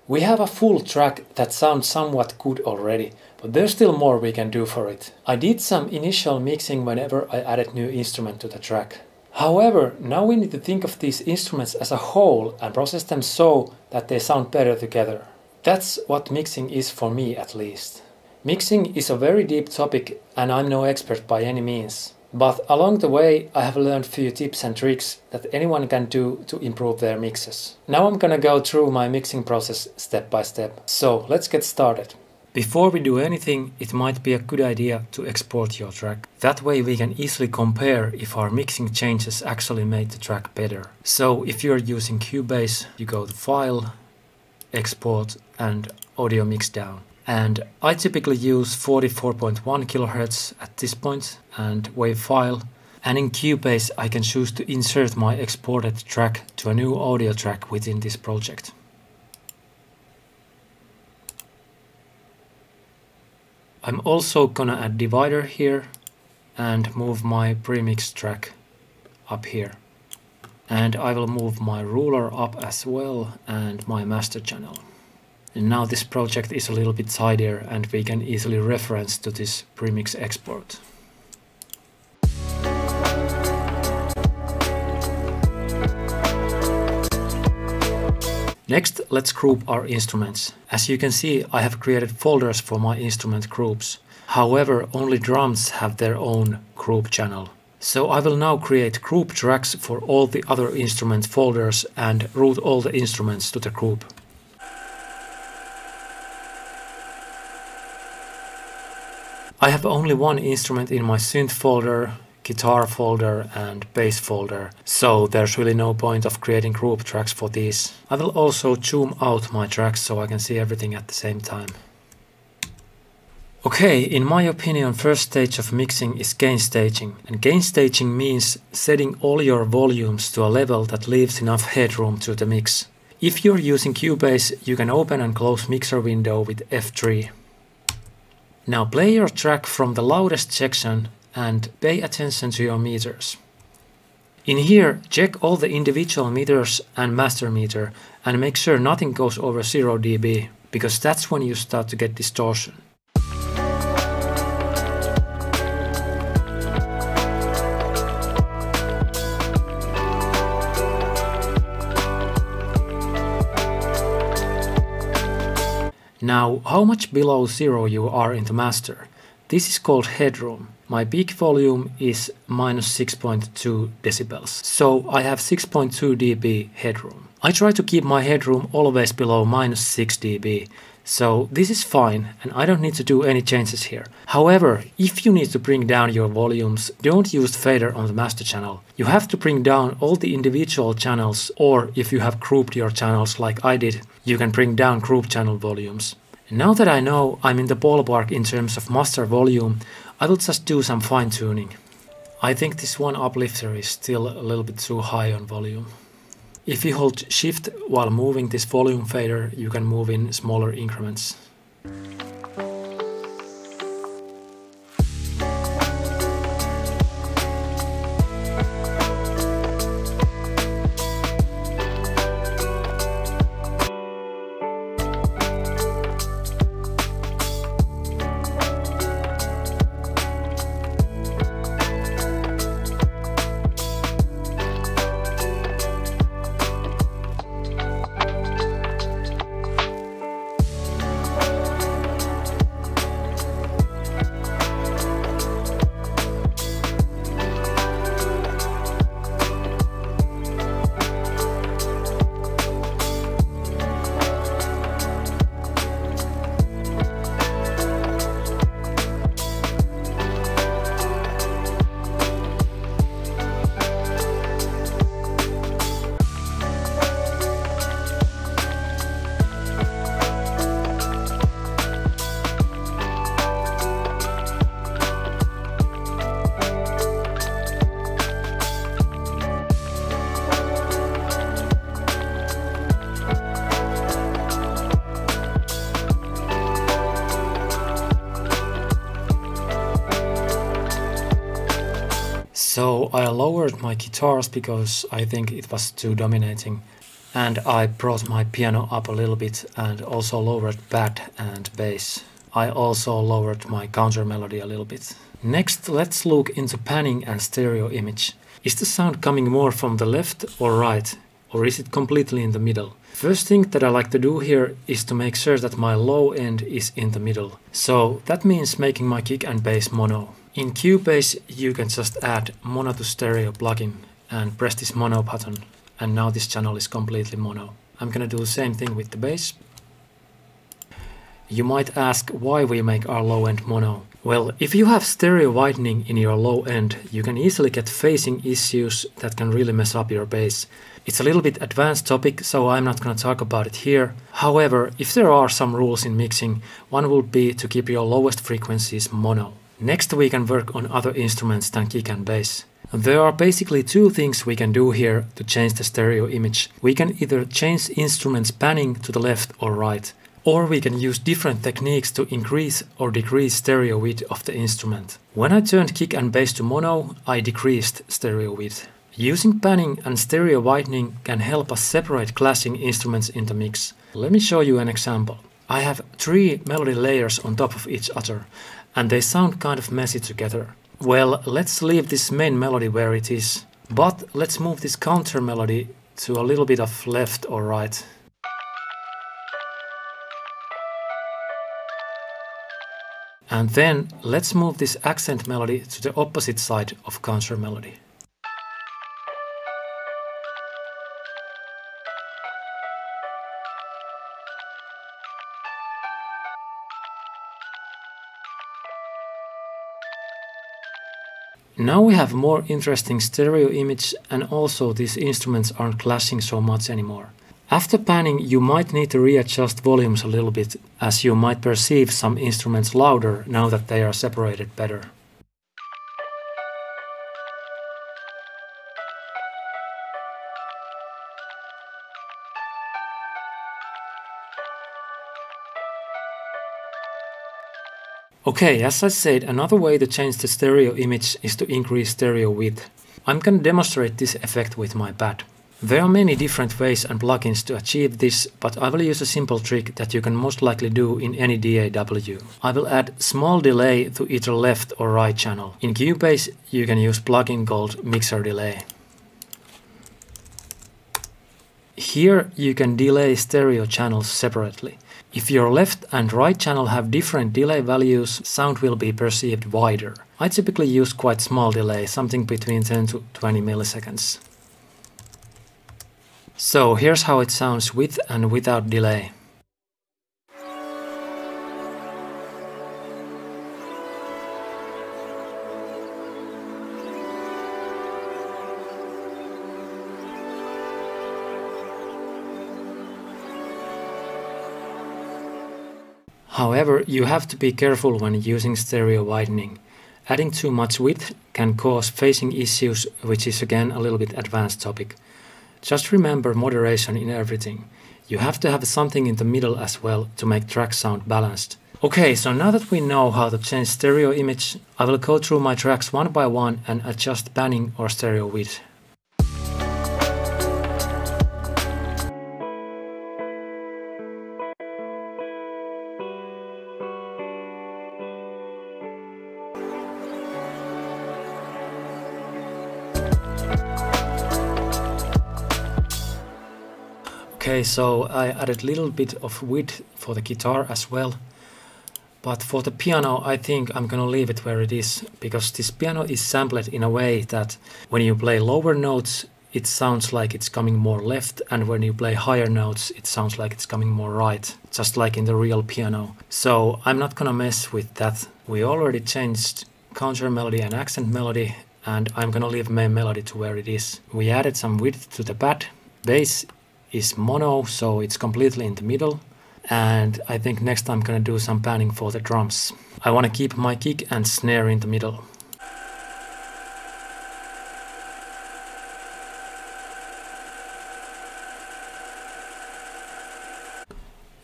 We have a full track that sounds somewhat good already, but there's still more we can do for it. I did some initial mixing whenever I added new instrument to the track. However, now we need to think of these instruments as a whole and process them so that they sound better together. That's what mixing is for me at least. Mixing is a very deep topic and I'm no expert by any means. But along the way I have learned few tips and tricks that anyone can do to improve their mixes. Now I'm gonna go through my mixing process step by step. So let's get started. Before we do anything, it might be a good idea to export your track. That way we can easily compare if our mixing changes actually made the track better. So if you're using Cubase, you go to File, Export and Audio Mixdown. And I typically use 44.1 kHz at this point and WAV file. And in Cubase I can choose to insert my exported track to a new audio track within this project. I'm also gonna add divider here and move my premix track up here. And I will move my ruler up as well and my master channel. And now this project is a little bit tidier and we can easily reference to this premix export. Next, let's group our instruments. As you can see, I have created folders for my instrument groups. However, only drums have their own group channel. So I will now create group tracks for all the other instrument folders and route all the instruments to the group. I have only one instrument in my synth folder, guitar folder and bass folder, so there's really no point of creating group tracks for these. I will also zoom out my tracks so I can see everything at the same time. Okay, in my opinion, first stage of mixing is gain staging. And gain staging means setting all your volumes to a level that leaves enough headroom to the mix. If you're using Cubase, you can open and close mixer window with F3. Now play your track from the loudest section and pay attention to your meters. In here, check all the individual meters and master meter and make sure nothing goes over 0 dB, because that's when you start to get distortion. Now, how much below 0 you are in the master? This is called headroom. My peak volume is -6.2 decibels, so I have 6.2 dB headroom. I try to keep my headroom always below -6 dB, so this is fine and I don't need to do any changes here. However, if you need to bring down your volumes, don't use fader on the master channel. You have to bring down all the individual channels, or if you have grouped your channels like I did, you can bring down group channel volumes. Now that I know I'm in the ballpark in terms of master volume, I will just do some fine tuning. I think this one uplifter is still a little bit too high on volume. If you hold shift while moving this volume fader, you can move in smaller increments. So I lowered my guitars because I think it was too dominating. And I brought my piano up a little bit and also lowered pad and bass. I also lowered my counter melody a little bit. Next, let's look into panning and stereo image. Is the sound coming more from the left or right, or is it completely in the middle? First thing that I like to do here is to make sure that my low end is in the middle. So that means making my kick and bass mono. In Cubase you can just add mono to stereo plugin and press this mono button, and now this channel is completely mono. I'm gonna do the same thing with the bass. You might ask why we make our low end mono. Well, if you have stereo widening in your low end, you can easily get phasing issues that can really mess up your bass. It's a little bit advanced topic, so I'm not gonna talk about it here. However, if there are some rules in mixing, one would be to keep your lowest frequencies mono. Next we can work on other instruments than kick and bass. There are basically two things we can do here to change the stereo image. We can either change instruments panning to the left or right, or we can use different techniques to increase or decrease stereo width of the instrument. When I turned kick and bass to mono, I decreased stereo width. Using panning and stereo widening can help us separate clashing instruments in the mix. Let me show you an example. I have 3 melody layers on top of each other, and they sound kind of messy together. Well, let's leave this main melody where it is, but let's move this counter melody to a little bit of left or right. And then let's move this accent melody to the opposite side of counter melody. Now we have more interesting stereo image, and also these instruments aren't clashing so much anymore. After panning you might need to readjust volumes a little bit, as you might perceive some instruments louder now that they are separated better. Okay, as I said, another way to change the stereo image is to increase stereo width. I'm gonna demonstrate this effect with my pad. There are many different ways and plugins to achieve this, but I will use a simple trick that you can most likely do in any DAW. I will add small delay to either left or right channel. In Cubase you can use plugin called Mixer Delay. Here you can delay stereo channels separately. If your left and right channel have different delay values, sound will be perceived wider. I typically use quite small delay, something between 10 to 20 milliseconds. So here's how it sounds with and without delay. However, you have to be careful when using stereo widening. Adding too much width can cause phasing issues, which is again a little bit advanced topic. Just remember moderation in everything. You have to have something in the middle as well to make track sound balanced. Okay, so now that we know how to change stereo image, I will go through my tracks one by one and adjust panning or stereo width. Okay, so I added a little bit of width for the guitar as well. But for the piano, I think I'm gonna leave it where it is, because this piano is sampled in a way that when you play lower notes, it sounds like it's coming more left, and when you play higher notes, it sounds like it's coming more right, just like in the real piano. So I'm not gonna mess with that. We already changed counter melody and accent melody, and I'm gonna leave main melody to where it is. We added some width to the pad. Bass is mono, so it's completely in the middle. And I think next I'm gonna do some panning for the drums. I wanna keep my kick and snare in the middle.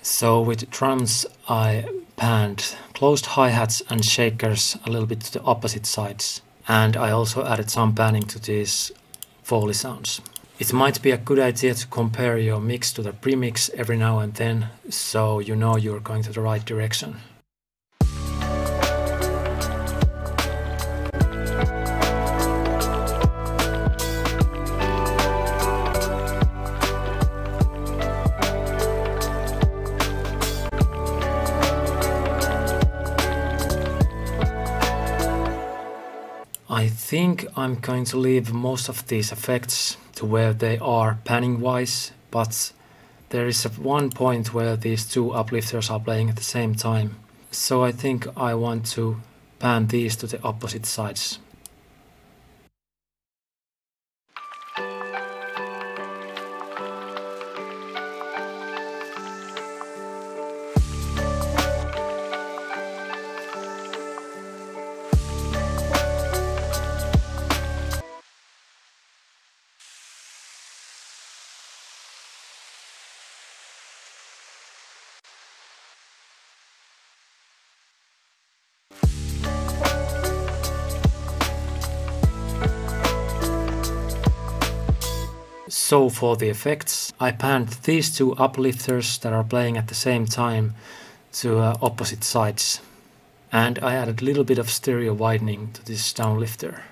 So with drums I panned closed hi-hats and shakers a little bit to the opposite sides. And I also added some panning to these Foley sounds. It might be a good idea to compare your mix to the premix every now and then, so you know you're going to the right direction. I think I'm going to leave most of these effects to where they are panning wise, but there is one point where these two uplifters are playing at the same time. So I think I want to pan these to the opposite sides. So for the effects, I panned these two uplifters that are playing at the same time to opposite sides. And I added a little bit of stereo widening to this downlifter.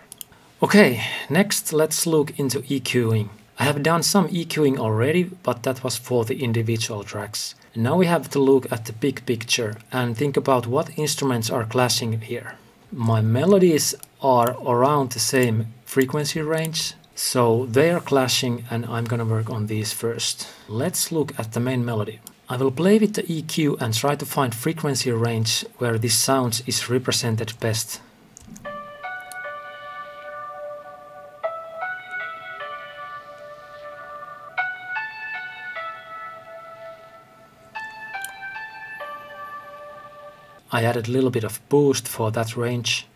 Okay, next let's look into EQing. I have done some EQing already, but that was for the individual tracks. Now we have to look at the big picture and think about what instruments are clashing here. My melodies are around the same frequency range, so they are clashing and I'm gonna work on these first. Let's look at the main melody. I will play with the EQ and try to find frequency range where this sound is represented best. I added a little bit of boost for that range.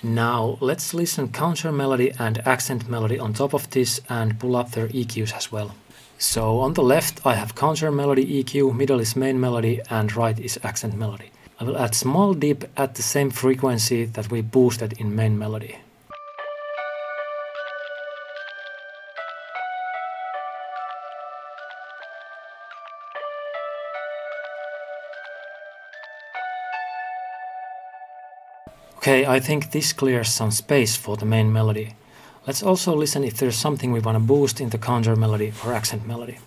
Now let's listen counter melody and accent melody on top of this and pull up their EQs as well. So on the left I have counter melody EQ, middle is main melody and right is accent melody. I will add small dip at the same frequency that we boosted in main melody. Okay, I think this clears some space for the main melody. Let's also listen if there's something we want to boost in the counter melody or accent melody.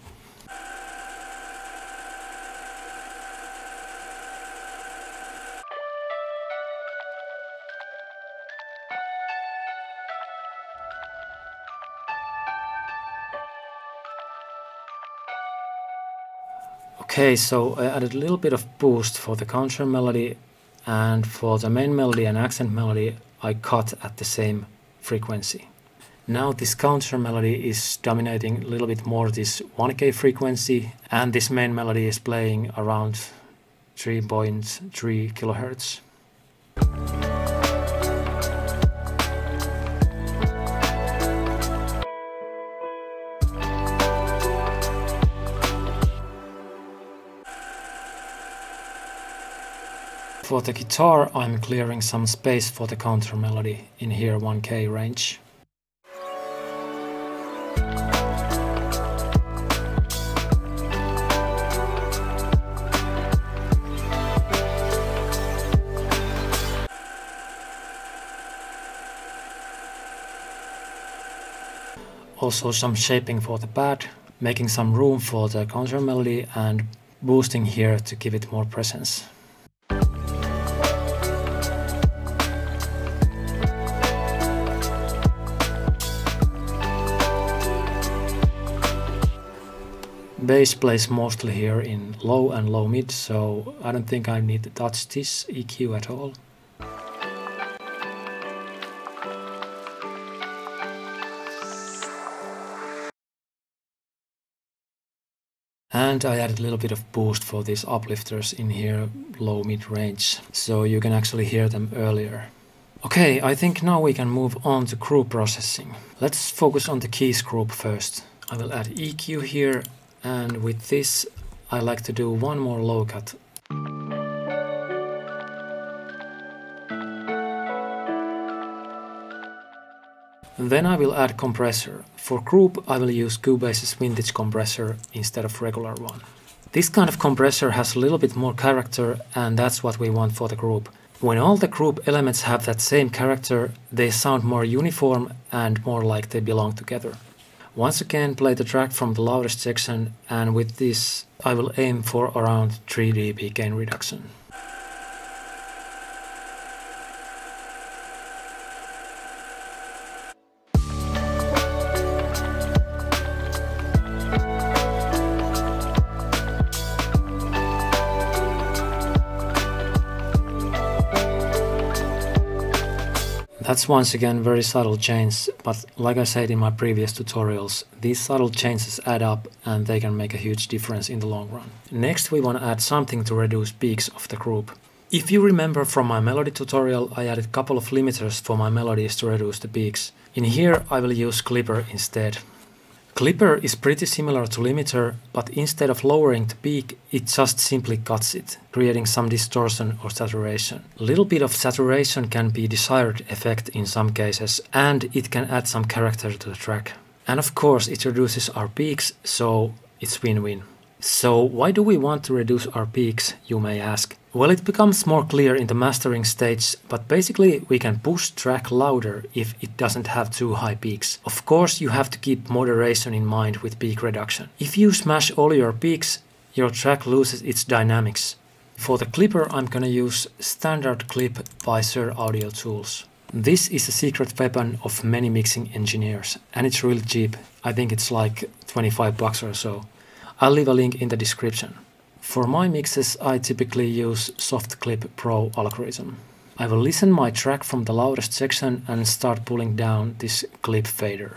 Okay, so I added a little bit of boost for the counter melody, and for the main melody and accent melody I cut at the same frequency. Now this counter melody is dominating a little bit more this 1K frequency, and this main melody is playing around 3.3 kHz. For the guitar, I'm clearing some space for the counter melody in here 1K range. Also some shaping for the pad, making some room for the counter melody and boosting here to give it more presence. Bass plays mostly here in low and low mid, so I don't think I need to touch this EQ at all. And I added a little bit of boost for these uplifters in here low mid range, so you can actually hear them earlier. Okay, I think now we can move on to group processing. Let's focus on the keys group first. I will add EQ here. And with this, I like to do one more low cut. Then I will add compressor. For group, I will use Cubase's vintage compressor instead of regular one. This kind of compressor has a little bit more character, and that's what we want for the group. When all the group elements have that same character, they sound more uniform and more like they belong together. Once again, play the track from the loudest section, and with this I will aim for around 3 dB gain reduction. That's once again very subtle change, but like I said in my previous tutorials, these subtle changes add up and they can make a huge difference in the long run. Next we want to add something to reduce peaks of the group. If you remember from my melody tutorial, I added a couple of limiters for my melodies to reduce the peaks. In here I will use Clipper instead. Clipper is pretty similar to limiter, but instead of lowering the peak, it just simply cuts it, creating some distortion or saturation. A little bit of saturation can be desired effect in some cases, and it can add some character to the track. And of course it reduces our peaks, so it's win-win. So why do we want to reduce our peaks, you may ask? Well, it becomes more clear in the mastering stage, but basically we can push track louder if it doesn't have too high peaks. Of course you have to keep moderation in mind with peak reduction. If you smash all your peaks, your track loses its dynamics. For the clipper I'm gonna use Standard Clip by Sir Audio Tools. This is a secret weapon of many mixing engineers, and it's really cheap. I think it's like 25 bucks or so. I'll leave a link in the description. For my mixes I typically use Soft Clip Pro algorithm. I will listen my track from the loudest section and start pulling down this clip fader.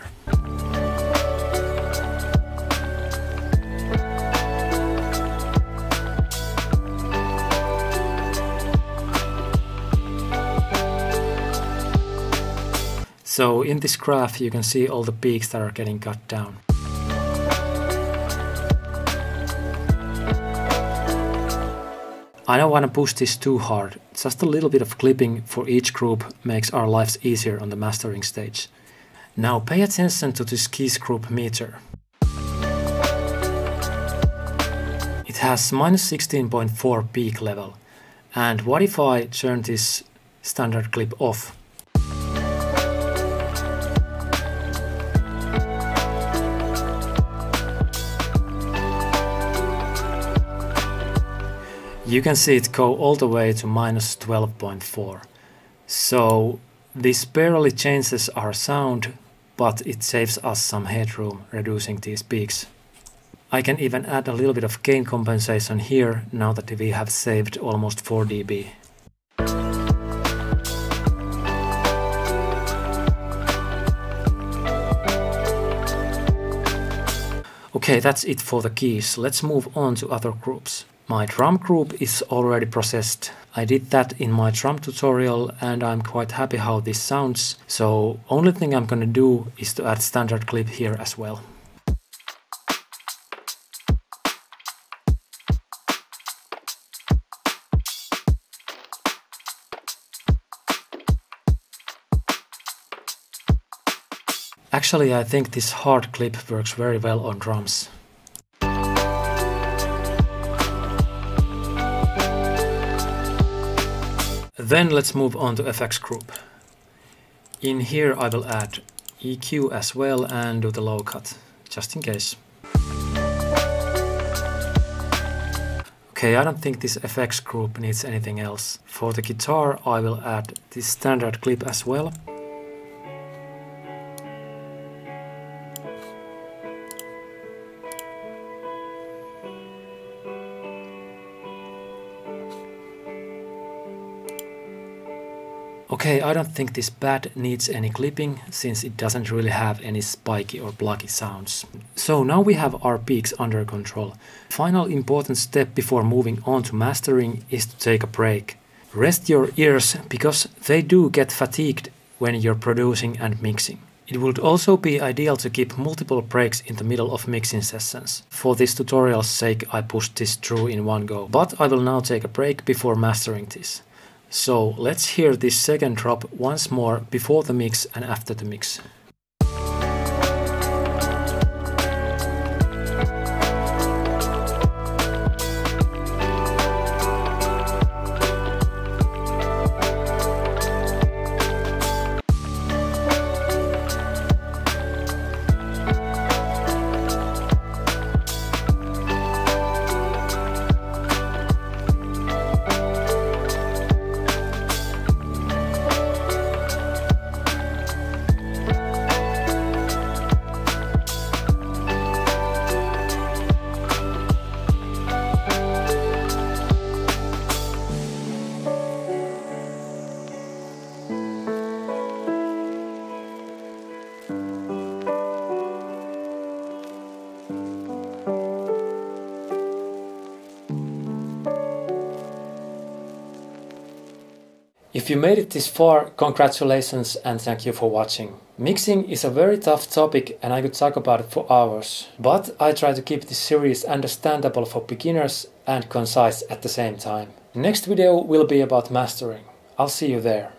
So in this graph you can see all the peaks that are getting cut down. I don't want to push this too hard, just a little bit of clipping for each group makes our lives easier on the mastering stage. Now pay attention to this keys group meter. It has -16.4 peak level, and what if I turn this standard clip off? You can see it go all the way to -12.4. So this barely changes our sound, but it saves us some headroom reducing these peaks. I can even add a little bit of gain compensation here now that we have saved almost 4 dB. Okay, that's it for the keys. Let's move on to other groups. My drum group is already processed. I did that in my drum tutorial and I'm quite happy how this sounds, so only thing I'm gonna do is to add standard clip here as well. Actually, I think this hard clip works very well on drums. Then let's move on to FX group. In here I will add EQ as well and do the low cut, just in case. Okay, I don't think this FX group needs anything else. For the guitar I will add this standard clip as well. Okay, I don't think this pad needs any clipping, since it doesn't really have any spiky or blocky sounds. So now we have our peaks under control. Final important step before moving on to mastering is to take a break. Rest your ears, because they do get fatigued when you're producing and mixing. It would also be ideal to keep multiple breaks in the middle of mixing sessions. For this tutorial's sake I pushed this through in one go, but I will now take a break before mastering this. So let's hear this second drop once more before the mix and after the mix. If you made it this far, congratulations and thank you for watching. Mixing is a very tough topic and I could talk about it for hours, but I try to keep this series understandable for beginners and concise at the same time. Next video will be about mastering. I'll see you there.